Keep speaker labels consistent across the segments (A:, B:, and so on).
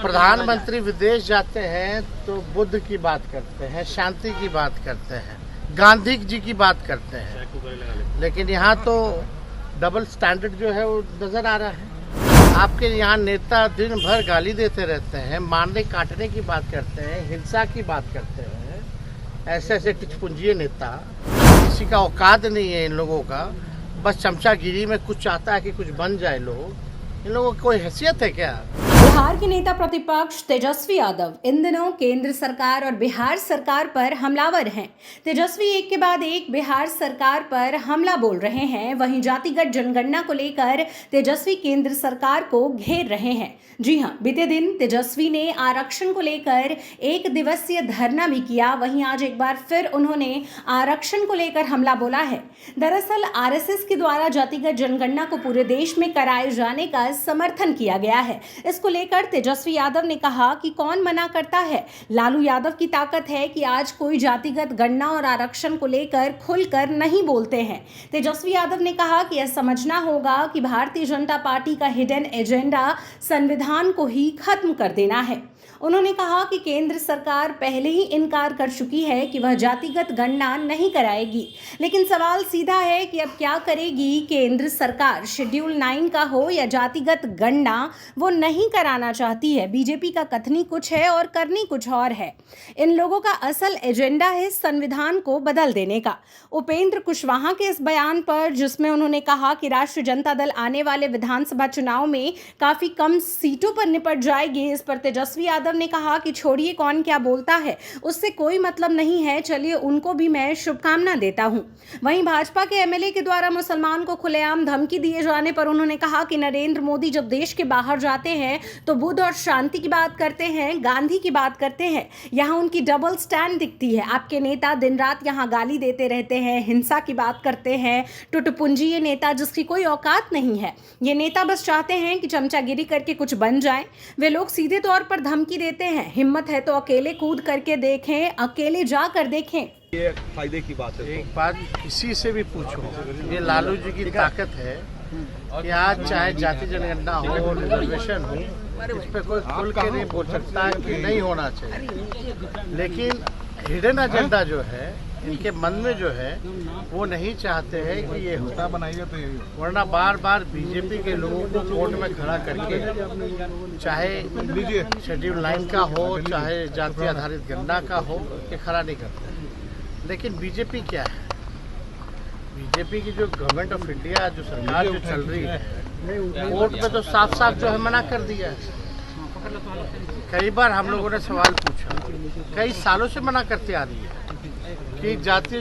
A: प्रधानमंत्री विदेश जाते हैं तो बुद्ध की बात करते हैं, शांति की बात करते हैं, गांधी जी की बात करते हैं, लेकिन यहाँ तो डबल स्टैंडर्ड जो है वो नजर आ रहा है। आपके यहाँ नेता दिन भर गाली देते रहते हैं, मारने काटने की बात करते हैं, हिंसा की बात करते हैं। ऐसे ऐसे टिचपुंजिये नेता, किसी का औकात नहीं है इन लोगों का। बस चमचागिरी में कुछ चाहता है कि कुछ बन जाए लोग। इन लोगों की कोई हैसियत है क्या?
B: बिहार के नेता प्रतिपक्ष तेजस्वी यादव इन दिनों केंद्र सरकार और बिहार सरकार पर हमलावर हैं। तेजस्वी एक के बाद एक बिहार सरकार पर हमला बोल रहे हैं। वहीं जातिगत जनगणना को लेकर तेजस्वी केंद्र सरकार को घेर रहे हैं। जी हां, बीते दिन तेजस्वी ने आरक्षण को लेकर 1 दिवसीय धरना भी किया। वहीं आज एक बार फिर उन्होंने आरक्षण को लेकर हमला बोला है। दरअसल आरएसएस के द्वारा जातिगत जनगणना को पूरे देश में कराए जाने का समर्थन किया गया है। इसको लेकर तेजस्वी यादव ने कहा कि कौन मना करता है। लालू यादव की ताकत है कि आज कोई जातिगत गणना और आरक्षण को लेकर खुलकर नहीं बोलते हैं। तेजस्वी यादव ने कहा कि यह समझना होगा कि भारतीय जनता पार्टी का हिडन एजेंडा संविधान को ही खत्म कर देना है। उन्होंने कहा कि केंद्र सरकार पहले ही इनकार कर चुकी है कि वह जातिगत गणना नहीं कराएगी, लेकिन सवाल सीधा है कि अब क्या करेगी केंद्र सरकार। शेड्यूल 9 का हो या जातिगत गणना, वो नहीं कराना चाहती है। बीजेपी का कथनी कुछ है और करनी कुछ और है। इन लोगों का असल एजेंडा है संविधान को बदल देने का। उपेंद्र कुशवाहा के इस बयान पर, जिसमें उन्होंने कहा कि राष्ट्रीय जनता दल आने वाले विधानसभा चुनाव में काफी कम सीटों पर निपट जाएगी, इस पर तेजस्वी यादव ने कहा कि छोड़िए कौन क्या बोलता है, उससे कोई मतलब नहीं है। चलिए उनको भी मैं शुभकामना देता हूं। वहीं भाजपा के एमएलए के द्वारा मुसलमान को खुलेआम धमकी दिए जाने पर उन्होंने कहा कि नरेंद्र मोदी जब देश के बाहर जाते हैं तो बुद्ध और शांति की बात करते हैं, गांधी की बात करते हैं। यहां उनकी डबल स्टैंड दिखती है। आपके नेता दिन रात यहां गाली देते रहते हैं, हिंसा की बात करते हैं। टुटपुंजी ये नेता जिसकी कोई औकात नहीं है। ये नेता बस चाहते हैं कि चमचागिरी करके कुछ बन जाए। वे लोग सीधे तौर पर धमकी देते हैं। हिम्मत है तो अकेले कूद करके देखें, अकेले जाकर देखें।
C: ये फायदे की बात है।
A: एक बात किसी से भी पूछो, ये लालू जी की ताकत है कि आज चाहे जाति जनगणना हो, रिजर्वेशन हो, इस पे कोई खुल के नहीं बोल सकता कि नहीं होना चाहिए। लेकिन हिडन एजेंडा जो है इनके मन में जो है वो नहीं चाहते हैं कि ये होता बनाइए, तो वरना बार बार बीजेपी के लोगों को कोर्ट में खड़ा करके, चाहे शेड्यूल 9 का हो, चाहे जाति आधारित गणना का हो, ये खड़ा नहीं करते। लेकिन बीजेपी क्या है? बीजेपी की जो गवर्नमेंट ऑफ इंडिया, जो सरकार जो चल रही है, कोर्ट में तो साफ साफ जो है मना कर दिया है। कई बार हम लोगों ने सवाल पूछा, कई सालों से मना करते आ रही है कि जाति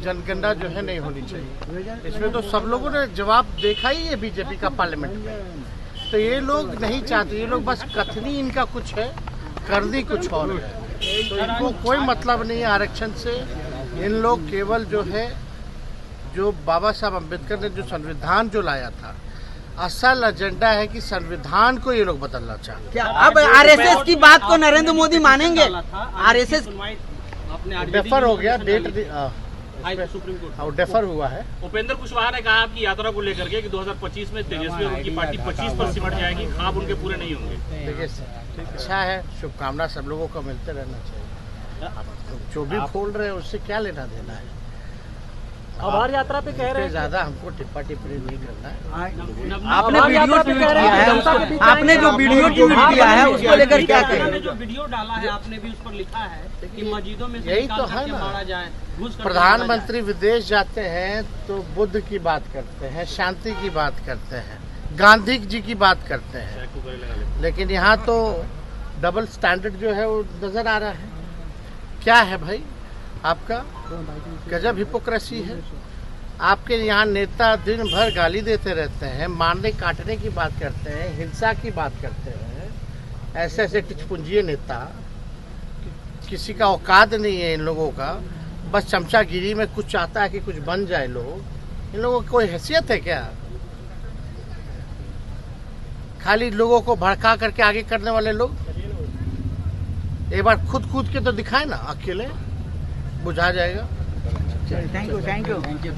A: जनगणना जो है नहीं होनी चाहिए। इसमें तो सब लोगों ने जवाब देखा ही है बीजेपी का पार्लियामेंट में। तो ये लोग नहीं चाहते, ये लोग बस कथनी इनका कुछ है, करनी कुछ और है। तो इनको कोई मतलब नहीं है आरक्षण से। इन लोग केवल जो है, जो बाबा साहब अम्बेडकर ने जो संविधान जो लाया था, असल एजेंडा है कि संविधान को ये लोग बदलना चाहते।
D: क्या अब आरएसएस की बात को नरेंद्र मोदी मानेंगे? आरएसएस
A: डेफर हो गया, डेट
E: सुप्रीम कोर्ट
A: और डेफर हुआ है।
E: उपेंद्र कुशवाहा ने कहा आपकी यात्रा को लेकर के कि 2025 में तेजस्वी और उनकी पार्टी 25 पर सिमट जाएगी, ख्वाब उनके पूरे नहीं होंगे।
A: देखिए, अच्छा है, शुभकामना सब लोगों को मिलते रहना चाहिए। जो भी खोल रहे हैं उससे क्या लेना देना है।
D: आभार यात्रा पे कह रहे हैं,
A: ज्यादा हमको टिप्पा टिप्पणी नहीं करना है।
D: आपने वीडियो ट्वीट किया है, आपने जो वीडियो ट्वीट किया है उसको लेकर क्या कहेंगे?
F: जो वीडियो डाला है आपने भी उस पर लिखा है कि मस्जिदों में से
A: यही तो है ना,
F: मारा जाए,
A: प्रधानमंत्री विदेश जाते हैं तो बुद्ध की बात करते हैं, शांति की बात करते हैं, गांधी जी की बात करते हैं, लेकिन यहाँ तो डबल स्टैंडर्ड जो है वो नजर आ रहा है। क्या है भाई आपका? गजब हिपोक्रेसी है। आपके यहाँ नेता दिन भर गाली देते रहते हैं, मारने काटने की बात करते हैं, हिंसा की बात करते हैं। ऐसे ऐसे टिचपुंजिये नेता, किसी का औकात नहीं है इन लोगों का। बस चमचागिरी में कुछ चाहता है कि कुछ बन जाए लोग। इन लोगों की कोई हैसियत है क्या? खाली लोगों को भड़का करके आगे करने वाले लोग। एक बार खुद के तो दिखाए ना, अकेले बुझा जाएगा।
D: Thank you.